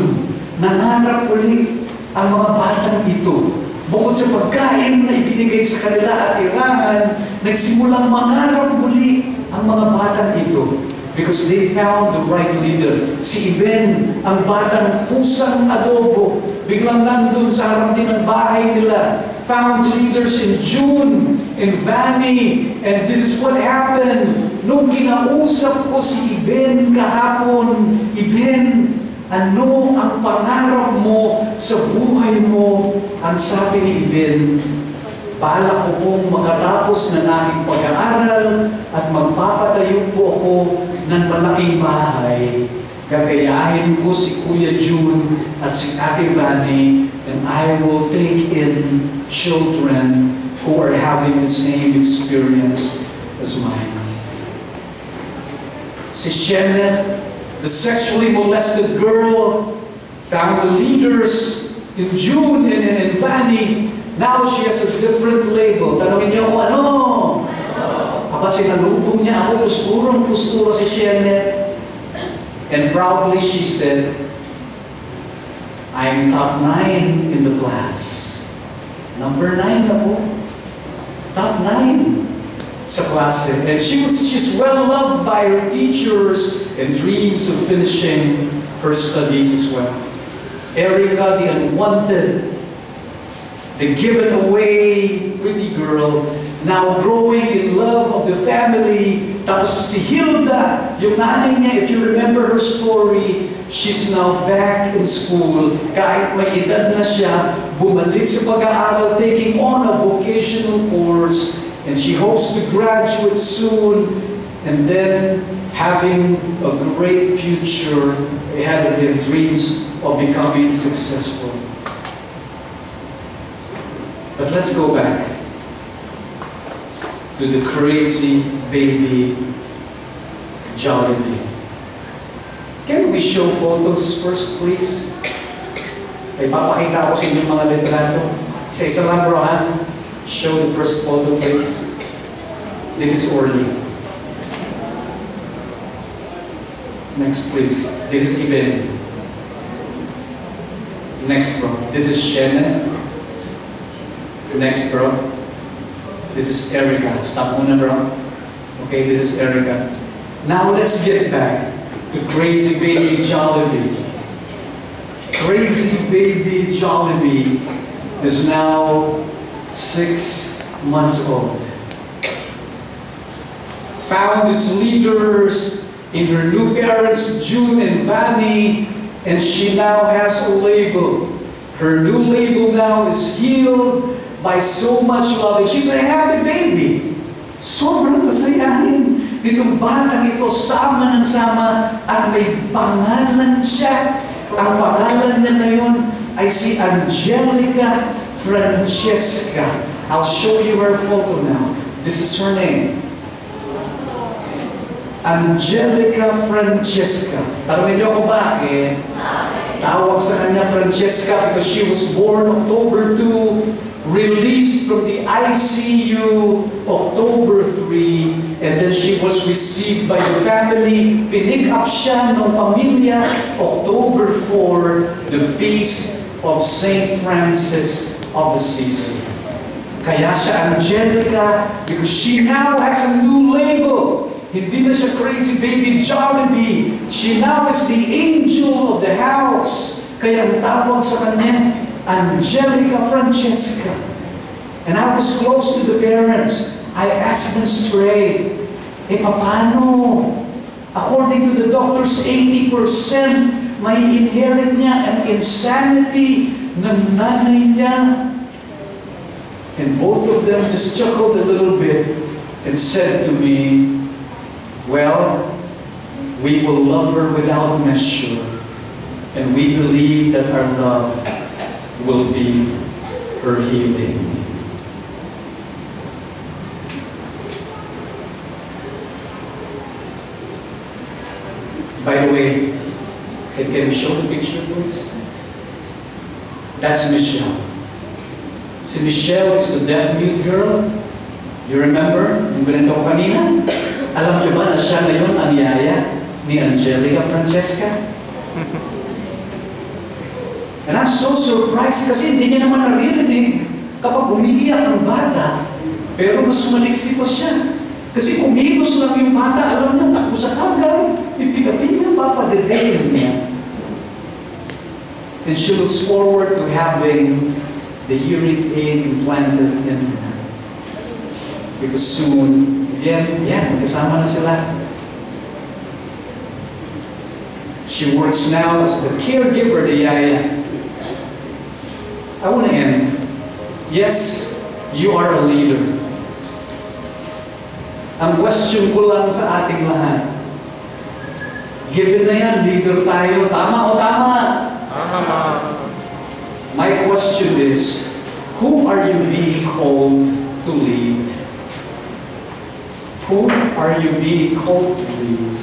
Speaker 1: Nangarap ulit ang mga batang ito. Bukod sa pagkain na ibinigay sa kanila at irangan, nagsimulang mangarap muli ang mga batang ito. Because they found the right leader. Si Iben, ang batang pusang adobo, biglang nandun sa harap din ng bahay nila. Found leaders in June, in Vanny, and this is what happened. Nung kinausap ko si Iben kahapon, Iben, ano ang pangarap mo sa buhay mo? Ang sabi ni Iben, balak ko pong makatapos ng aking pag-aaral at magpapatayo po ako ng malaking bahay. Gagayahin ko si Kuya June at si Ate Vanny, and I will take in children who are having the same experience as mine. Si Sheneth, the sexually molested girl, found the leaders in June and in Vanny. Now she has a different label. Tanungin niyo kung ano? Kapag sinalubong niya ako, pusturong-pustura si Sheneth. And proudly she said, I'm top 9 in the class. Number 9 na po. Top 9 sa klase. And she's well loved by her teachers and dreams of finishing her studies as well. Erica, the unwanted, the given away pretty girl, now growing in love of the family. Tapos si Hilda, yung nanay niya, if you remember her story, she's now back in school. Kahit may edad na siya, bumalik sa pag-aaral, taking on a vocational course, and she hopes to graduate soon, and then having a great future ahead of him, dreams of becoming successful. But let's go back to the crazy baby Jollibee. Can we show photos first, please? Ay, papakita ko sa inyo mga litrato. Isa-isa lang, bro, ha? Show the first photo, please. This is Orly. Next, please. This is Iben. Next, bro. This is Sheneth. Next, bro. This is Erica. Stop muna, bro. Okay, this is Erica. Now let's get back to crazy baby Jollibee. Crazy baby Jollibee is now 6 months old. Found his leaders in her new parents, June and Vanny, and she now has a label. Her new label now is healed by so much love. And she's a happy baby. Sobrang masayahin. Ditong batang ito, sama ng sama, at may pangalan siya. Ang pangalan niya ngayon ay si Angelica Francesca. I'll show you her photo now. This is her name. Angelica Francesca. Tanungin niyo ako bakit? Tawag sa kanya Francesca because she was born October 2, released from the ICU October 3, and then she was received by the family. Pinick up siya ng pamilya October 4, the feast of St. Francis of Assisi. Kaya siya Angelica because she now has a new label. Hindi na siya crazy baby Jollibee. She now is the angel of the house. Kaya ang tawag sa kanya, Angelica Francesca. And I was close to the parents. I asked them straight, paano? According to the doctors, 80% may inherit niya an insanity ng nanay niya. And both of them just chuckled a little bit and said to me, well, we will love her without measure, and we believe that our love will be her healing. By the way, can you show the picture, please? That's Michelle. Si Michelle is the deaf-mute girl. You remember? Yung ganito ko kanina? Alam niyo ba na siya ngayon ang yaya ni Angelica Francesca? And I'm so surprised kasi hindi niya naman naririnig kapag umiiyak ang bata, pero mas maliksi pa siya. Kasi kumibos lang yung bata, alam niya, takbo sa hanggang, ipigapin niya, papadedayin niya. And she looks forward to having the hearing aid implanted in her. Because soon, again, kasama na sila. She works now as the caregiver to Yaya. I want to end. Yes, you are a leader. Ang question ko lang sa ating lahat, given na yan, leader tayo, tama o tama?
Speaker 2: Tama.
Speaker 1: My question is, who are you being called to lead? Who are you being called to lead?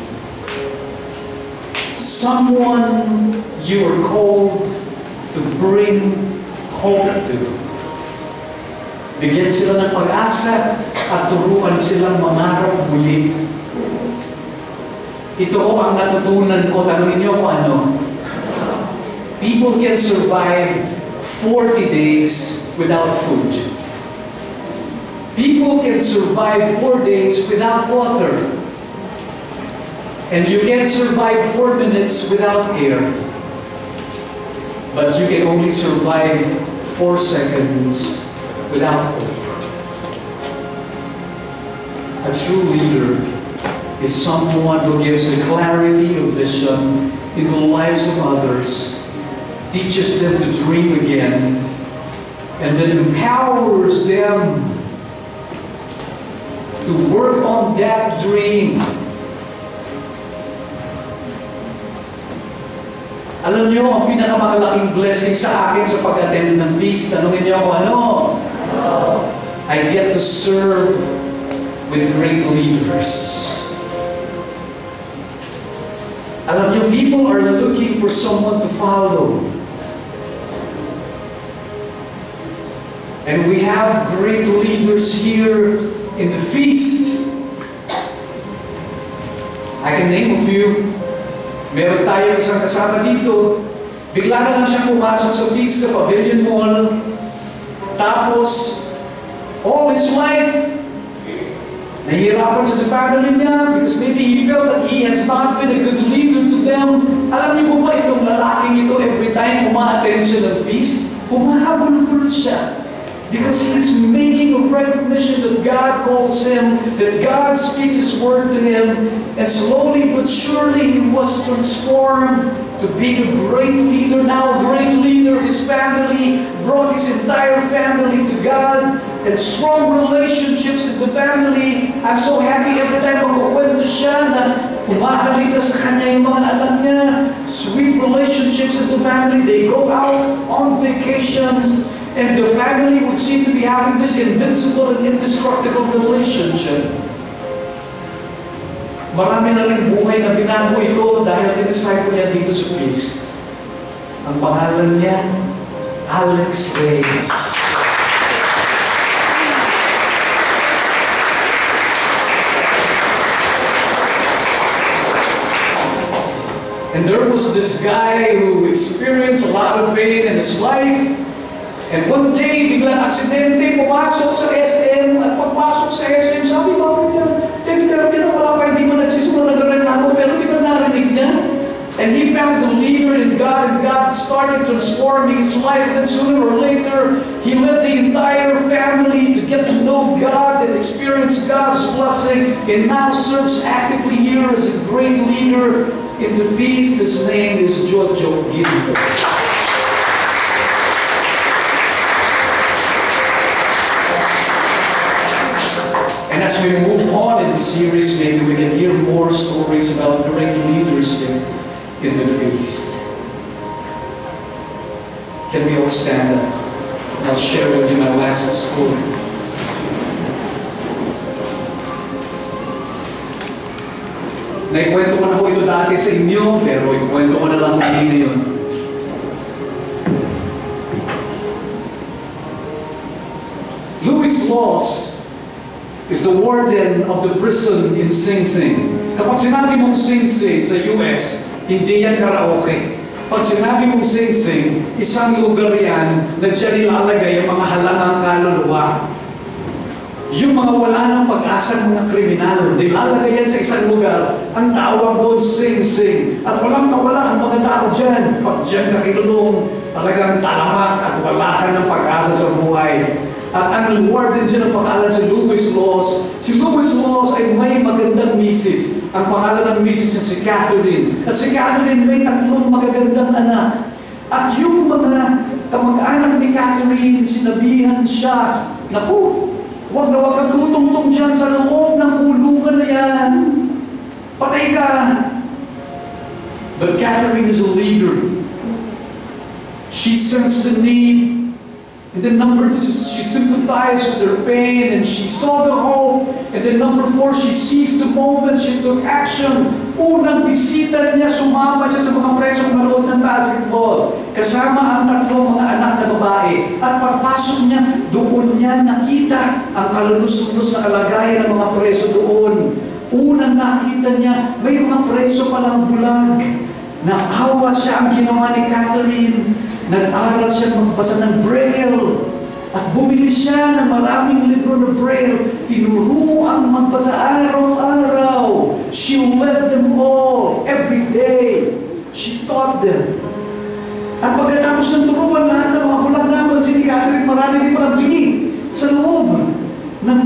Speaker 1: Someone you are called to bring hope to. Bigyan sila ng pag-asa at turuan silang mangarap muli. Ito ho ang natutunan ko. Tanungin niyo kung ano. People can survive 40 days without food. People can survive 4 days without water. And you can survive 4 minutes without air. But you can only survive 4 seconds without hope. A true leader is someone who gives a clarity of vision in the lives of others, teaches them to dream again, and then empowers them to work on that dream. Alam niyo, ang pinakamalaking blessing sa akin sa pag-attend ng feast, tanungin niyo ako ano? I get to serve with great leaders. Alam niyo, people are looking for someone to follow. And we have great leaders here in the feast. I can name a few. Meron tayo isang kasama dito. Bigla na lang siya pumasok sa feast sa Pavilion Mall. Tapos, all his life, nahihirapan siya sa family niya because maybe he felt that he has not been a good leader to them. Alam niyo po ba itong lalaking ito, every time uma-attend siya ng feast, humahabol-habol siya. Because he's making a recognition that God calls him, that God speaks His word to him, And slowly but surely, he was transformed to be a great leader. Now a great leader. His family brought his entire family to God. And strong relationships in the family. I'm so happy every time magkukwento siya na umahalik na sa kanya yung mga anak niya. Sweet relationships in the family. They go out on vacations. And the family would seem to be having this invincible and indestructible relationship. Marami na rin buhay na binago ito dahil disciple niya dito sa feast. Ang pangalan niya, Alex Reyes. And there was this guy who experienced a lot of pain in his life. And one day, biglang aksidente, pumasok sa SM. At pagpasok sa SM, sabi, bakit niya? Therapy na wala pa, hindi mo nagsisunod na reklamo, pero di ba narinig niya? And he found the leader in God, and God started transforming his life. And then sooner or later, he led the entire family to get to know God and experience God's blessing. And now serves actively here as a great leader in the feast. His name is Jojo Ginto. And as we move on in the series, maybe we can hear more stories about great leaders in the feast. Can we all stand up? And I'll share with you my last story. Naikwento ko na po ito dati sa inyo, pero ikwento ko na lang ngayon. Louis Laws is the warden of the prison in Sing Sing. Kapag sinabi mong Sing Sing sa US, hindi yan karaoke. Pag sinabi mong Sing Sing, isang lugar yan na dyan ilalagay ang mga halangang kaluluwa. Yung mga wala ng pag-asa ng mga kriminal, nilalagay yan sa isang lugar, ang tawag doon Sing Sing. At walang kawala ang mga tao dyan. Pag dyan ka kinulong, talagang talamak at wala ka ng pag-asa sa buhay. At ang warden dyan ang pangalan si Louis Laws. Si Louis Laws ay may magandang misis. Ang pangalan ng misis niya si Catherine. At si Catherine may 3 magagandang anak. At yung mga kamag-anak ni Catherine, sinabihan siya, naku, huwag na huwag kang tutungtong dyan sa loob ng kulungan na yan. Patay ka. But Catherine is a leader. She sensed the need. And then number 2, she sympathized with their pain and she saw the hope. And then number 4, she seized the moment, she took action. Unang bisita niya, sumama siya sa mga presong manood ng basketball. Kasama ang 3 mga anak na babae. At pagpasok niya, doon niya nakita ang kalulus-lus na kalagayan ng mga preso doon. Unang nakita niya, may mga preso palang bulag. Naawa siya ang ginawa ni Catherine. Nag-aral siya magbasa ng Braille. At bumili siya ng maraming libro na Braille. Tinuro ang magbasa araw-araw. She led them all every day. She taught them. At pagkatapos ng turuan lahat ng mga bulag naman, si Catherine marami rin palang bini sa loob ng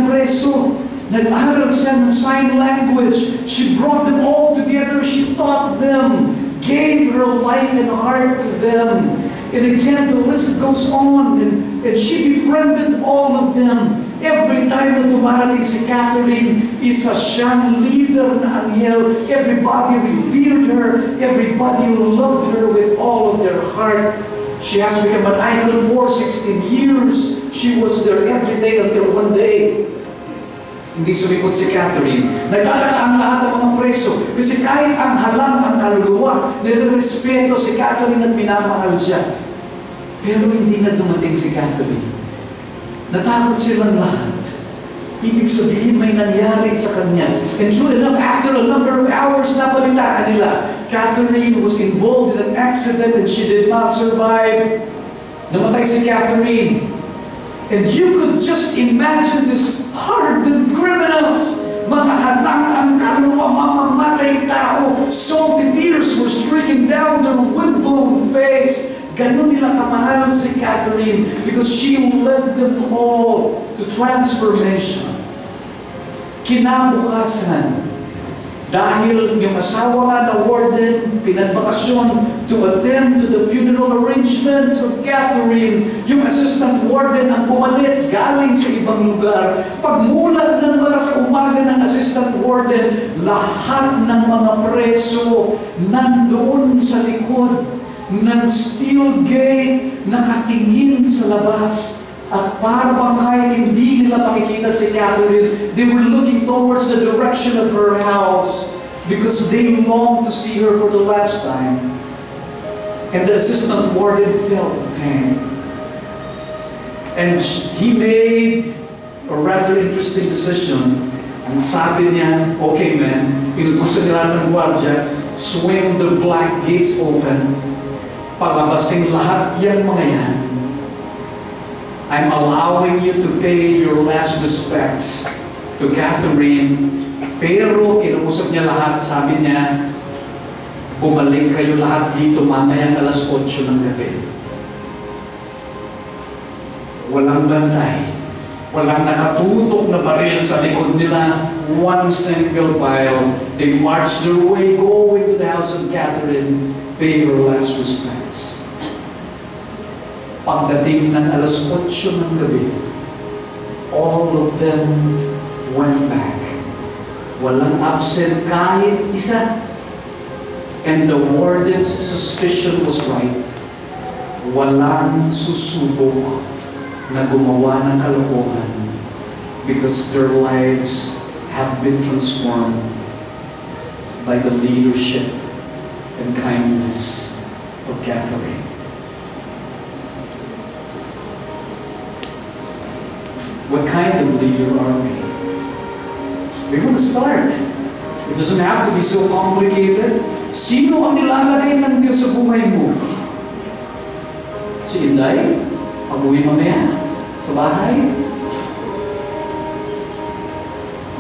Speaker 1: preso. Nag-aral siya ng sign language. She brought them all together. She taught them. Gave her life and heart to them. And again, the list goes on. And she befriended all of them. Every time na dumarating si Catherine, isa siyang leader na anghel. Everybody revered her. Everybody loved her with all of their heart. She has become an icon for 16 years. She was there every day until one day. Hindi sumikot si Catherine. Nagtataka ang lahat ng mga preso. Kasi kahit ang halang ang kaluluwa, nirerespeto si Catherine at minamahal siya. Pero hindi na dumating si Catherine. Natakot silang lahat. Ibig sabihin may nangyari sa kanya. And true enough, after a number of hours, nabalitaan nila, Catherine was involved in an accident and she did not survive. Namatay si Catherine. And you could just imagine this hardened criminals. Mga halang ang kaluluwa, mamamatay tao. Salty tears were streaking down their wind-blown face. Ganun nila kamahal si Catherine because she led them all to transformation. Kinabukasan, Dahil yung asawa nga na warden, pinagbakasyon to attend to the funeral arrangements of Catherine. Yung assistant warden ang bumalik galing sa ibang lugar. Pagmulat ng mata sa umaga ng assistant warden, lahat ng mga preso nandoon sa likod ng steel gate, nakatingin sa labas. At para bang kahit hindi nila makikita si Catherine, they were looking towards the direction of her house because they longed to see her for the last time. And the assistant warden felt pain. And he made a rather interesting decision. Ang sabi niya, okay man, pinutusan nila ng gwardiya, swing the black gates open, palabasin lahat yung mga yan. I'm allowing you to pay your last respects to Catherine. Pero kinausap niya lahat, sabi niya, bumalik kayo lahat dito mamaya alas 8 ng gabi. Walang bantay. Walang nakatutok na baril sa likod nila. One single file. They marched their way, going to the house of Catherine, pay her last respects. Pagdating ng alas 8 ng gabi, all of them went back. Walang absent kahit isa. And the warden's suspicion was right. Walang susubok na gumawa ng kalokohan because their lives have been transformed by the leadership and kindness of Catherine. What kind of leader are we? We want to start. It doesn't have to be so complicated. Sino ang nilalagay ng Diyos sa buhay mo? Si Inday? Pag-uwi mamaya? Sa bahay?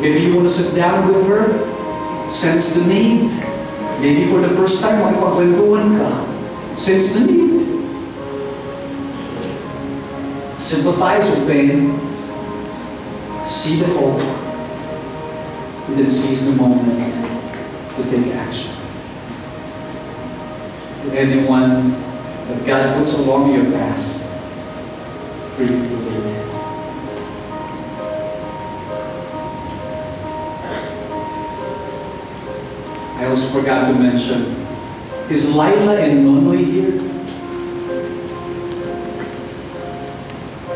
Speaker 1: Maybe you want to sit down with her, sense the need. Maybe for the first time, makipagkwentuhan ka. Sense the need. Sympathize with pain. See the hope, and then seize the moment to take action. To anyone that God puts along your path, free to lead. I also forgot to mention, is Laila and Nonoy here?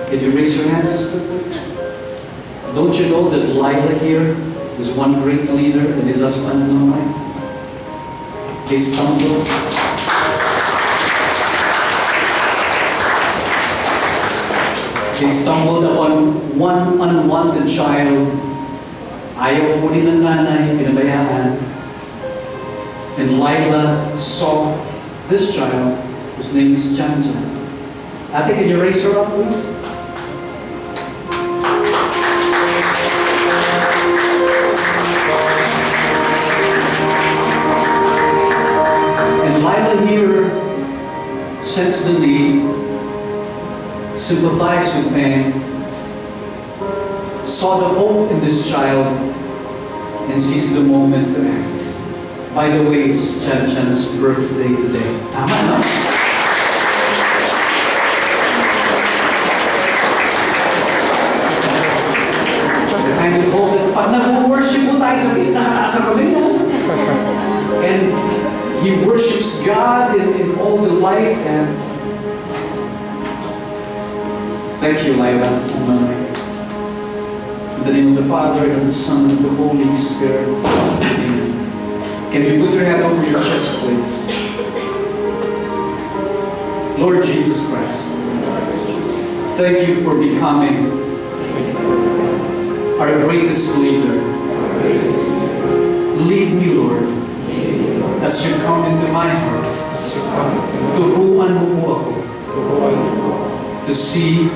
Speaker 1: Can you raise your hand, sister, please? Don't you know that Laila here is one great leader and his husband Nonoy? They stumbled. They stumbled upon one unwanted child. Ayaw kunin ng nanay, pinabayaan. And Laila saw this child. His name is Chan Chan. Ate, can you raise her up, please? Here, sense the need, sympathize with pain, saw the hope in this child, and seized the moment to act. By the way, it's Chan Chan's birthday today. Tama, no? Kind of hope that pag nag-worship mo tayo sa pista, nakataas ang kami. And he worships God in all the light. And thank you, Laila. In the name of the Father, and of the Son, and of the Holy Spirit. Amen. Can you put your hand over your chest, please? Lord Jesus Christ, thank you for becoming our greatest leader. Lead me, Lord, as you come into my heart, turuan mo po ako to see,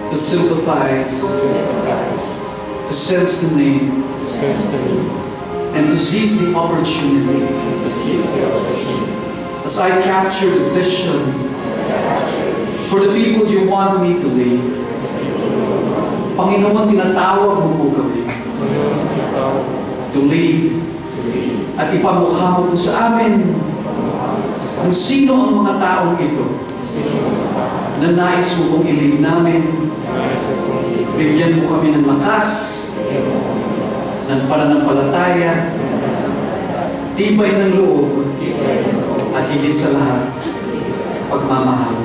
Speaker 1: to sympathize, to sense the need, and to seize the opportunity. As I capture the vision for the people you want me to lead, Panginoon, tinatawag mo po kami to lead. At ipamukha mo po sa amin kung sino ang mga taong ito na nais mo pong ilig namin. Bigyan mo kami ng lakas, ng pananampalataya, tibay ng loob, at higit sa lahat, pagmamahal.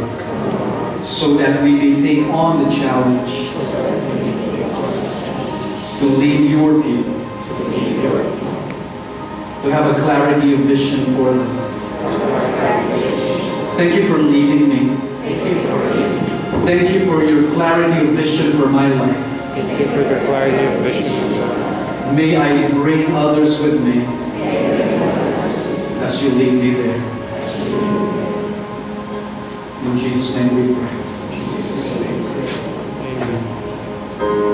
Speaker 1: So that we may take on the challenge to lead your people, to have a clarity of vision for them. Thank you for leading me. Thank you for your clarity of vision for my life.
Speaker 2: Thank you for the clarity of vision.
Speaker 1: May I bring others with me as you lead me there. In Jesus' name we pray.
Speaker 2: Amen.